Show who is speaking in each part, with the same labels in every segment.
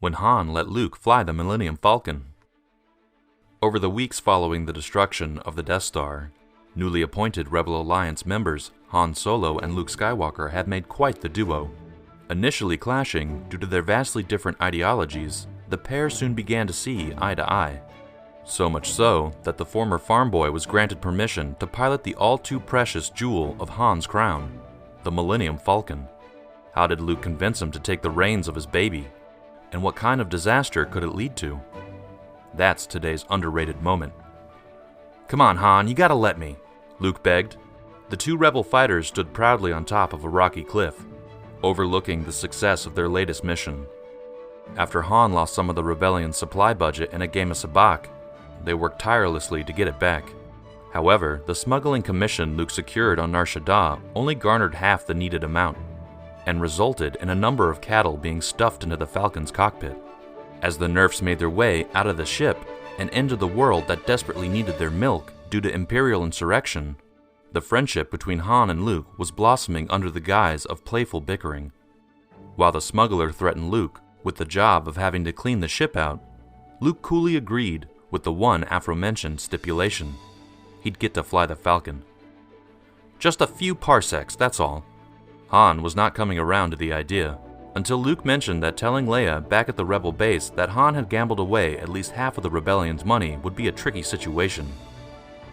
Speaker 1: when Han let Luke fly the Millenium Falcon. Over the weeks following the destruction of the Death Star, newly appointed Rebel Alliance members Han Solo and Luke Skywalker had made quite the duo. Initially clashing due to their vastly different ideologies, the pair soon began to see eye to eye. So much so that the former farm boy was granted permission to pilot the all-too-precious jewel of Han's crown, the Millenium Falcon. How did Luke convince him to take the reins of his baby? And what kind of disaster could it lead to? That's today's underrated moment. "Come on, Han, you gotta let me," Luke begged. The two rebel fighters stood proudly on top of a rocky cliff, overlooking the success of their latest mission. After Han lost some of the rebellion's supply budget in a game of sabacc, they worked tirelessly to get it back. However, the smuggling commission Luke secured on Nar Shaddaa only garnered half the needed amount, and resulted in a number of cattle being stuffed into the Falcon's cockpit. As the nerfs made their way out of the ship and into the world that desperately needed their milk due to Imperial insurrection, the friendship between Han and Luke was blossoming under the guise of playful bickering. While the smuggler threatened Luke with the job of having to clean the ship out, Luke coolly agreed with the one aforementioned stipulation: he'd get to fly the Falcon. Just a few parsecs, that's all. Han was not coming around to the idea, until Luke mentioned that telling Leia back at the Rebel base that Han had gambled away at least half of the rebellion's money would be a tricky situation.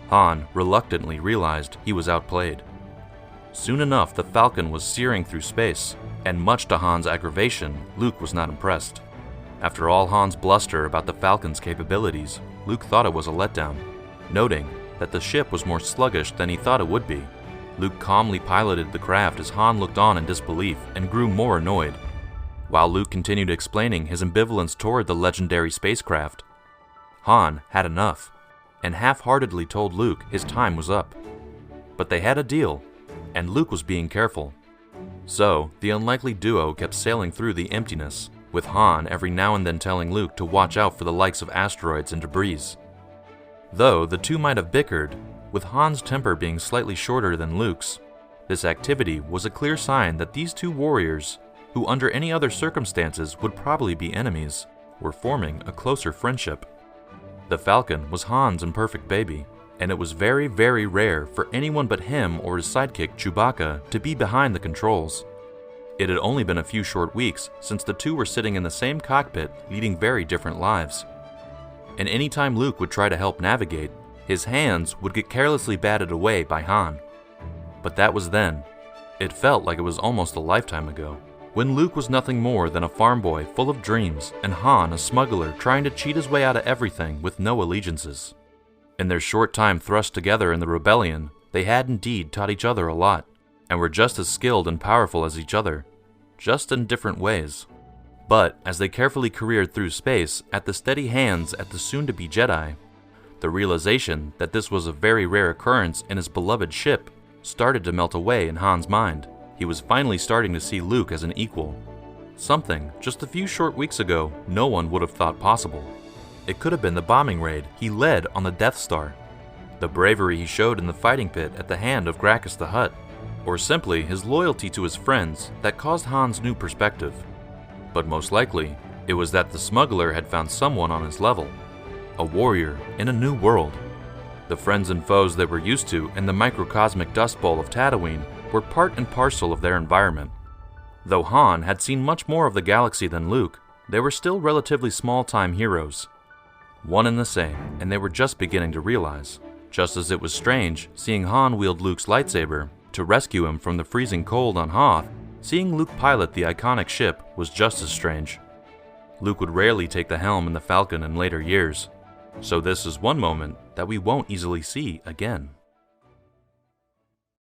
Speaker 1: Han reluctantly realized he was outplayed. Soon enough, the Falcon was searing through space, and much to Han's aggravation, Luke was not impressed. After all Han's bluster about the Falcon's capabilities, Luke thought it was a letdown, noting that the ship was more sluggish than he thought it would be. Luke calmly piloted the craft as Han looked on in disbelief and grew more annoyed. While Luke continued explaining his ambivalence toward the legendary spacecraft, Han had enough, and half-heartedly told Luke his time was up. But they had a deal, and Luke was being careful. So, the unlikely duo kept sailing through the emptiness, with Han every now and then telling Luke to watch out for the likes of asteroids and debris. Though the two might have bickered, with Han's temper being slightly shorter than Luke's, this activity was a clear sign that these two warriors, who under any other circumstances would probably be enemies, were forming a closer friendship. The Falcon was Han's imperfect baby, and it was very, very rare for anyone but him or his sidekick Chewbacca to be behind the controls. It had only been a few short weeks since the two were sitting in the same cockpit leading very different lives. And anytime Luke would try to help navigate, his hands would get carelessly batted away by Han. But that was then. It felt like it was almost a lifetime ago, when Luke was nothing more than a farm boy full of dreams and Han a smuggler trying to cheat his way out of everything with no allegiances. In their short time thrust together in the rebellion, they had indeed taught each other a lot, and were just as skilled and powerful as each other, just in different ways. But as they carefully careered through space at the steady hands at the soon-to-be Jedi, the realization that this was a very rare occurrence in his beloved ship started to melt away in Han's mind. He was finally starting to see Luke as an equal, something just a few short weeks ago no one would have thought possible. It could have been the bombing raid he led on the Death Star, the bravery he showed in the fighting pit at the hand of Gracchus the Hutt, or simply his loyalty to his friends that caused Han's new perspective. But most likely, it was that the smuggler had found someone on his level, a warrior in a new world. The friends and foes they were used to in the microcosmic dust bowl of Tatooine were part and parcel of their environment. Though Han had seen much more of the galaxy than Luke, they were still relatively small-time heroes. One and the same, and they were just beginning to realize. Just as it was strange seeing Han wield Luke's lightsaber to rescue him from the freezing cold on Hoth, seeing Luke pilot the iconic ship was just as strange. Luke would rarely take the helm in the Falcon in later years, so this is one moment that we won't easily see again.